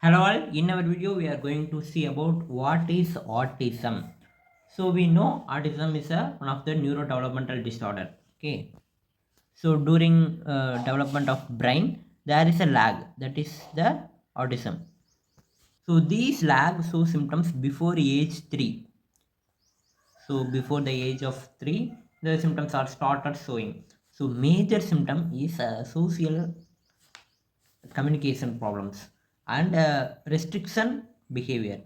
Hello all, in our video we are going to see about what is autism. So we know autism is one of the neurodevelopmental disorder. Okay. So during development of brain there is a lag, that is the autism. So these lag show symptoms before age 3. So before the age of 3 the symptoms are started showing. So major symptom is social communication problems and restriction behavior.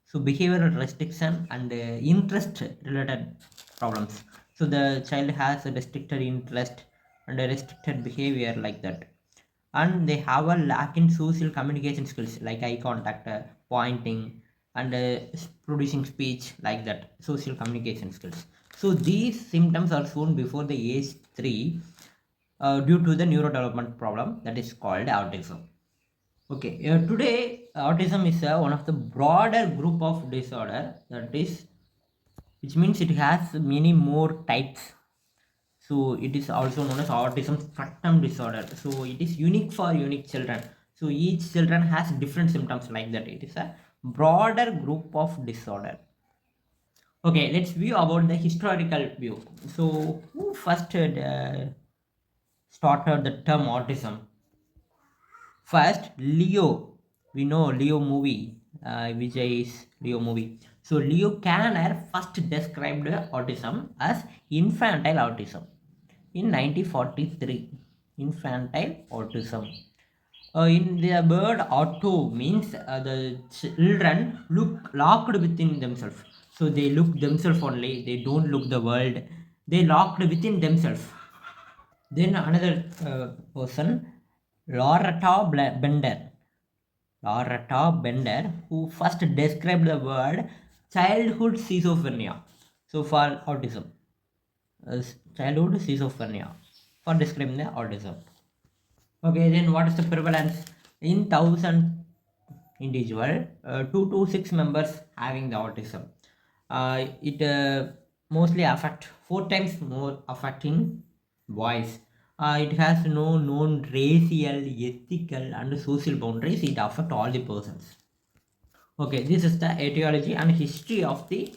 So behavioral restriction and interest related problems. So the child has a restricted interest and a restricted behavior like that, and they have a lack in social communication skills like eye contact, pointing, and producing speech like that, social communication skills. So these symptoms are shown before the age 3 due to the neurodevelopment problem that is called autism. Okay, today autism is one of the broader group of disorder, that is, which means it has many more types. So it is also known as autism spectrum disorder. So it is unique for unique children. So each children has different symptoms like that. It is a broader group of disorder. Okay, let's view about the historical view. So who first started the term autism? First, Leo. We know Leo movie, Vijay's Leo movie. So Leo Kanner first described autism as infantile autism in 1943. Infantile autism. In the word auto means the children look locked within themselves. So they look themselves only. They don't look the world. They locked within themselves. Then another person, Loretta Bender. Loretta Bender, who first described the word childhood schizophrenia. So for autism, childhood schizophrenia for describing the autism. Okay, then what is the prevalence in 1,000 individual? 2 to 6 members having the autism. It mostly affect 4 times more affecting boys. It has no known racial, ethical, and social boundaries. It affect all the persons. Okay, this is the etiology and history of the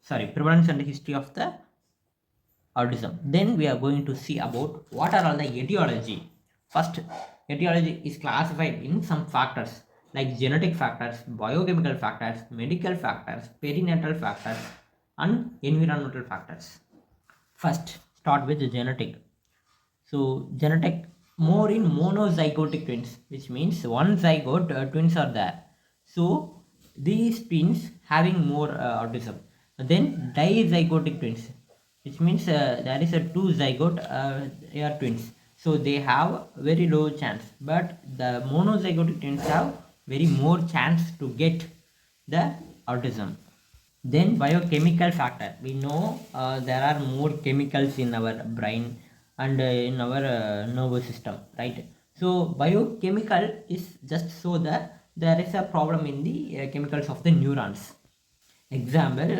prevalence and history of the autism. Then we are going to see about what are all the etiology. First, etiology is classified in some factors like genetic factors, biochemical factors, medical factors, perinatal factors, and environmental factors. First, start with the genetic. So genetic more in monozygotic twins, which means one zygote twins are there. So these twins having more autism. Then dizygotic twins, which means there is a two zygote they are twins. So they have very low chance, but the monozygotic twins have very more chance to get the autism. Then biochemical factor. We know there are more chemicals in our brain and in our nervous system, right? So biochemical is just so that there is a problem in the chemicals of the neurons. Example,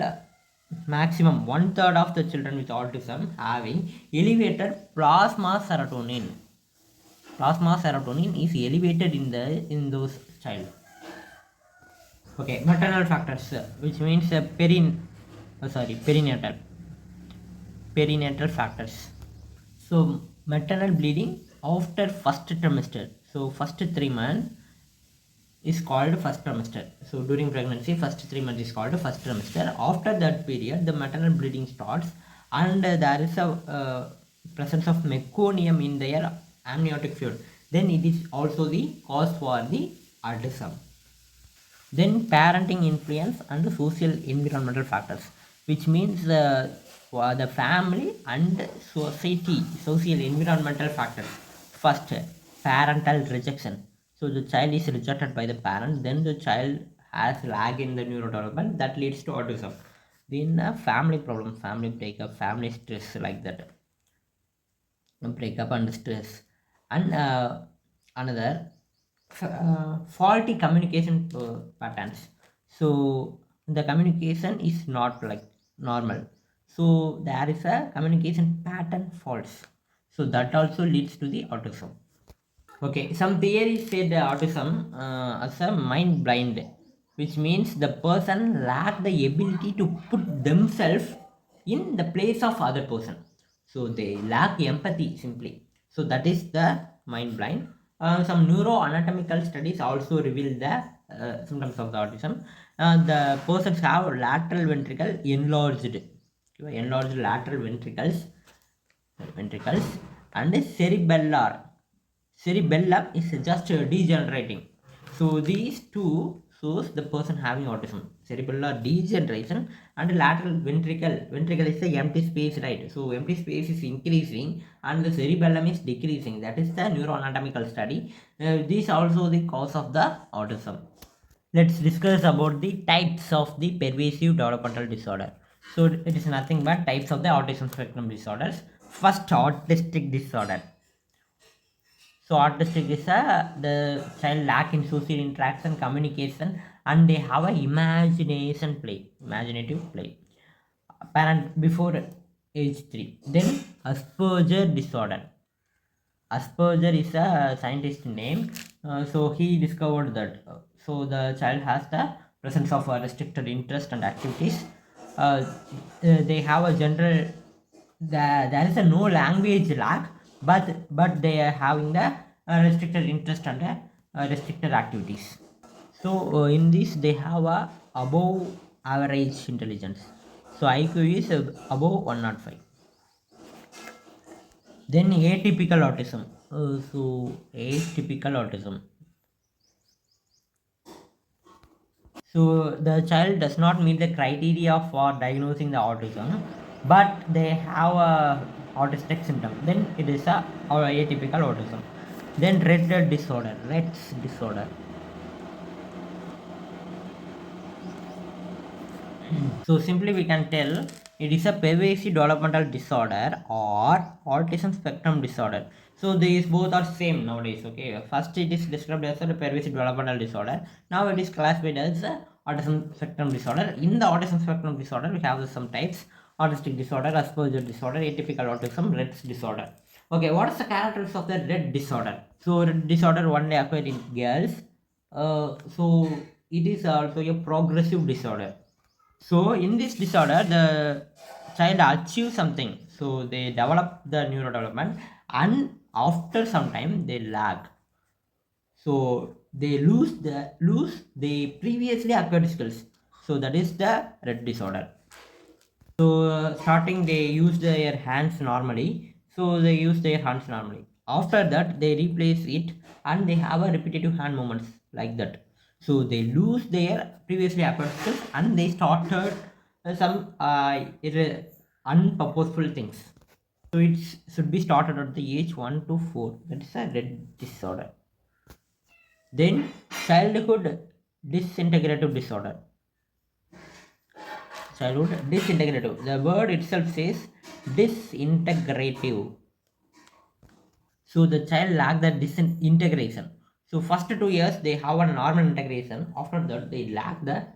maximum one-third of the children with autism having elevated plasma serotonin. Plasma serotonin is elevated in those child. Okay, maternal factors, which means perinatal factors. So maternal bleeding after first trimester. So first 3 months is called first trimester. So during pregnancy, first 3 months is called first trimester. After that period, the maternal bleeding starts, and there is a presence of meconium in their amniotic fluid. Then it is also the cause for the autism. Then parenting influence and social environmental factors, which means for the family and society, social environmental factors. First, parental rejection. So the child is rejected by the parent, then the child has lag in the neurodevelopment that leads to autism. Then family problem, family breakup, family stress like that, breakup and stress, and another faulty communication patterns. So the communication is not like normal, so there is a communication pattern faults, so that also leads to the autism. Okay, some theories said autism as a mind blind, which means the person lack the ability to put themselves in the place of other person. So they lack empathy simply. So that is the mind blind. Some neuroanatomical studies also reveal the symptoms of the autism. The persons have lateral ventricle enlarged lateral ventricles and cerebellum is just degenerating. So these two shows the person having autism. Cerebellar degeneration and lateral ventricle is the empty space, right? So empty space is increasing and the cerebellum is decreasing. That is the neuroanatomical study. These also the cause of the autism. Let's discuss about the types of the pervasive developmental disorder. So it is nothing but types of the autism spectrum disorders. First, autistic disorder. So autistic is the child lack in social interaction, communication, and they have a imaginative play. Parent before age 3. Then Asperger disorder. Asperger is a scientist name. So he discovered that. So the child has the presence of a restricted interest and activities. They have a general. There is a no language lack, but they are having the restricted interest and restricted activities. So in this they have a above average intelligence. So IQ is above 105. Then atypical autism. So atypical autism. So the child does not meet the criteria for diagnosing the autism, but they have a autistic symptom. Then it is a or atypical autism. Then Rett's disorder. So simply we can tell it is a pervasive developmental disorder or autism spectrum disorder. So these both are same nowadays. Okay, first it is described as a pervasive developmental disorder. Now it is classified as autism spectrum disorder. In the autism spectrum disorder, we have some types: autistic disorder, Asperger disorder, atypical autism, Rett's disorder. Okay, what is the characteristics of the Rett disorder? So Rett disorder only occurs in girls. So it is also a progressive disorder. So in this disorder, the child achieves something. So they develop the neurodevelopment, and after some time they lag. So they lose the previously acquired skills. So that is the Rett disorder. So starting they use their hands normally. So they use their hands normally. After that they replace it and they have a repetitive hand movements like that. So they lose their previously acquired skills and they started some unpurposeful things. So it should be started at the age 1 to 4. That is a Rett disorder. Then childhood disintegrative disorder. Childhood disintegrative. The word itself says disintegrative. So the child lack the disintegration. So first 2 years they have a normal integration. After that they lack the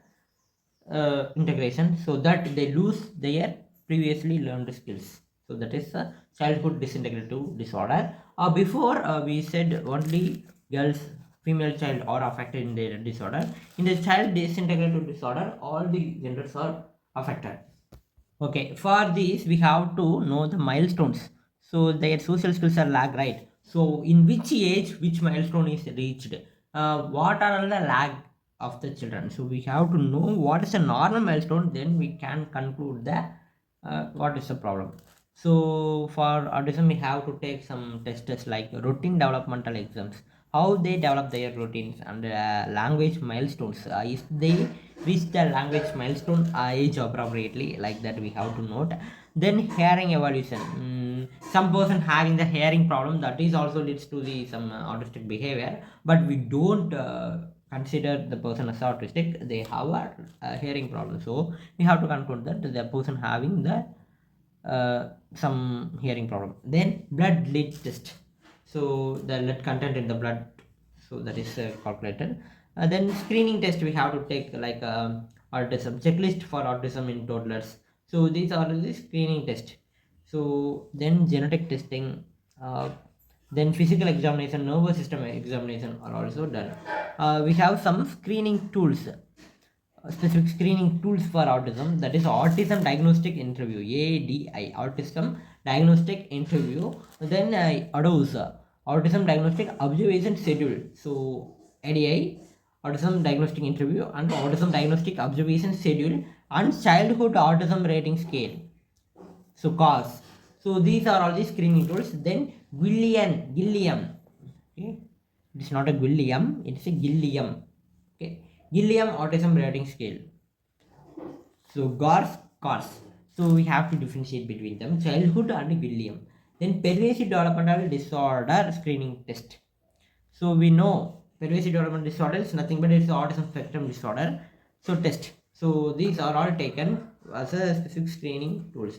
integration, so that they lose their previously learned skills. So that is a childhood disintegrative disorder. Before we said only girls, female child are affected in their disorder. In the child disintegrative disorder, all the genders are affected. Okay, for this we have to know the milestones. So their social skills are lag, right? So in which age, which milestone is reached? What are all the lag of the children? So we have to know what is a normal milestone. Then we can conclude that what is the problem. So for autism, we have to take some tests like routine developmental exams, how they develop their routines, and language milestones. If they reach the language milestone age appropriately, like that we have to note. Then hearing evolution. Some person having the hearing problem, that is also leads to the some autistic behavior, but we don't consider the person as autistic. They have a hearing problem, so we have to conclude that the person having the some hearing problem. Then blood lead test. So the lead content in the blood, so that is calculated. Then screening test we have to take like autism checklist for autism in toddlers. So these are the screening test. So then genetic testing. Then physical examination, nervous system examination are also done. We have some screening tools, specific screening tools for autism, that is autism diagnostic interview, ADI, autism diagnostic interview. Then ADOS, autism diagnostic observation schedule. So ADI, autism diagnostic interview, and autism diagnostic observation schedule, and childhood autism rating scale, so COS. So these are all the screening tools. Then Gilliam, okay, it's not a Gilliam, it's a Gilliam, okay, Gilliam autism rating scale. So GORS, CORS. So we have to differentiate between them, childhood and Gilliam. Then pervasive developmental disorder screening test. So we know pervasive developmental disorder is nothing but it's autism spectrum disorder. So test. So these are all taken as a specific screening tools.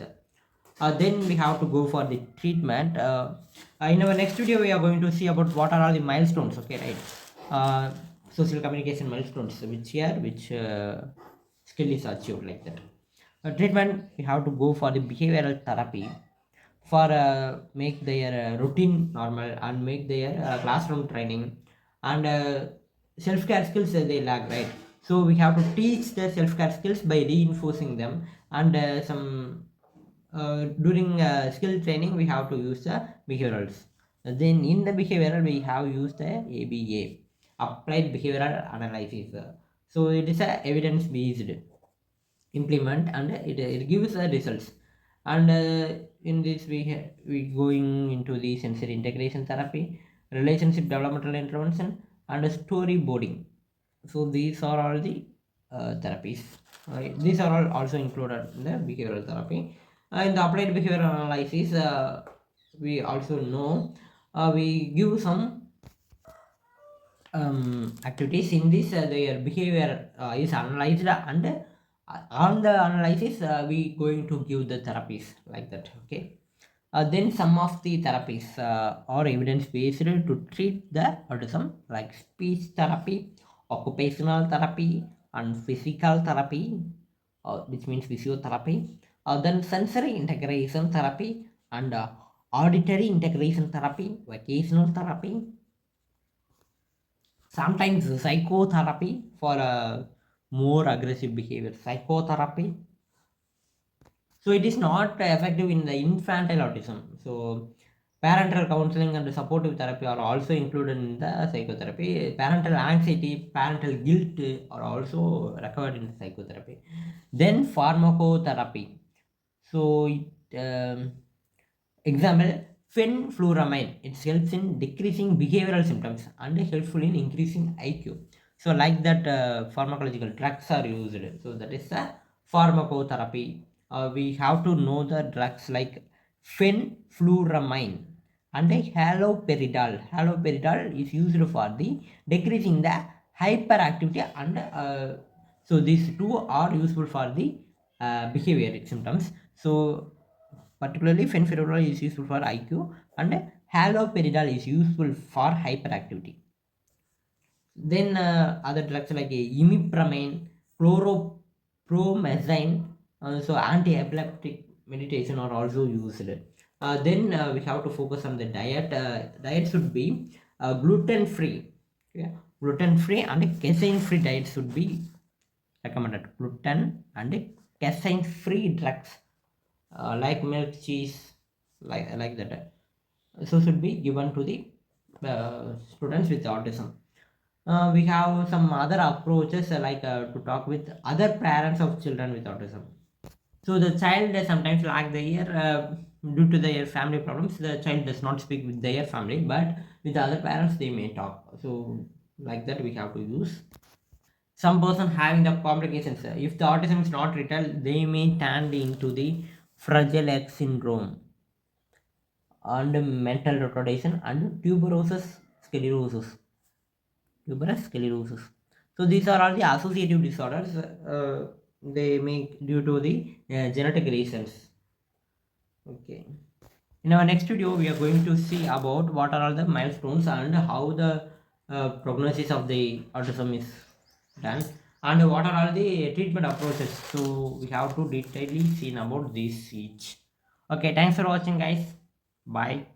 Then we have to go for the treatment. In our next video, we are going to see about what are all the milestones. Okay, right? Social communication milestones, which skill is achieved, like that. Treatment, we have to go for the behavioral therapy for make their routine normal and make their classroom training, and self-care skills they lack, right? So we have to teach the self-care skills by reinforcing them, and some during skill training we have to use the behaviorals. Then in the behavioral we have used the ABA, applied behavioral analysis. So it is a evidence based implement, and it gives the results. And in this we going into the sensory integration therapy, relationship developmental intervention, and storyboarding. So these are all the therapies. These are all also included in the behavioral therapy. In the applied behavioral analysis, we also know we give some activities. In this their behavior is analyzed, and on the analysis we going to give the therapies, like that. Okay. Then some of the therapies are evidence based to treat the autism, like speech therapy, occupational therapy, and physical therapy, which means physiotherapy. Then sensory integration therapy, and auditory integration therapy, vocational therapy, sometimes psychotherapy for more aggressive behavior, psychotherapy. So it is not effective in the infantile autism. So parental counseling and supportive therapy are also included in the psychotherapy. Parental anxiety, parental guilt are also recovered in the psychotherapy. Then pharmacotherapy. So example, fenfluramine. It helps in decreasing behavioral symptoms and helpful in increasing IQ. So like that, pharmacological drugs are used. So that is the pharmacotherapy. We have to know the drugs like fenfluramine and haloperidol. Haloperidol is used for the decreasing the hyperactivity, and so these two are useful for the behavior symptoms. So particularly fenfluramine is useful for IQ, and haloperidol is useful for hyperactivity. Then other drugs like imipramine, chloropromazine, so anti-epileptic medication are also used. Then we have to focus on the diet. Diet should be gluten free. Yeah, gluten free and casein free diet should be recommended. Gluten and casein free drugs like milk, cheese, like that. So should be given to the students with autism. We have some other approaches to talk with other parents of children with autism. So the child sometimes lack the ear due to their family problems. The child does not speak with their family, but with other parents they may talk. So like that we have to use. Some person having the complications. If the autism is not treated, they may turn into the Fragile X syndrome, and mental retardation, and tuberous sclerosis. So these are all the associative disorders. They make due to the genetic reasons. Okay. In our next video, we are going to see about what are all the milestones and how the prognosis of the autism is done, and what are all the treatment approaches. So we have to detailedly see about this each. Okay, thanks for watching, guys. Bye.